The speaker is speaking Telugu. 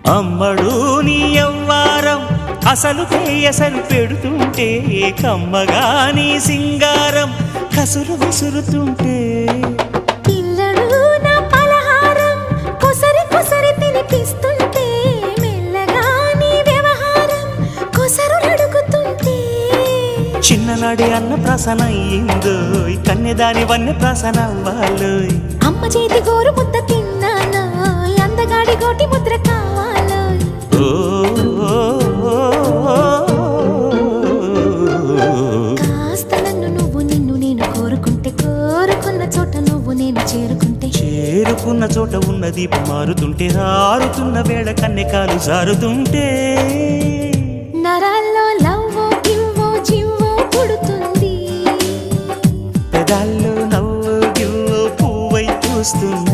అమ్మడు నీ యవ్వారం అసలు కేయసలు పెడుతుంటే కమ్మగా నీ సింగారం కసురు విసురుతుంటే పిల్లడు నా పలహారం కొసరి కొసరి తినిపిస్తుంటే మెల్లగా నీ వ్యవహారం కొసరు అడుగుతుంటే చిన్ననాడి అన్న ప్రసన అయ్యిందో కన్నెదాని వన్నె ప్రసన అవ్వాలోయ్ అమ్మ చేతి గోరు ముద్ద తిన్నాను అందగాడి గోటి ముద్ర కావాలో కాస్త నన్ను నువ్వు నిన్ను నేను కోరుకుంటే కోరుకున్న చోట నువ్వు నేను చేరుకుంటే చేరుకున్న చోట ఉన్న దీపం మారుతుంటే ఆరుతున్న వేళ కన్నెకాలు జారుతుంటే నరాల్లో లవ్వో గివ్వో జివ్వో పుడుతుంది పెదాల్లో నవ్వు గివ్వు పువ్వై పూస్తుంది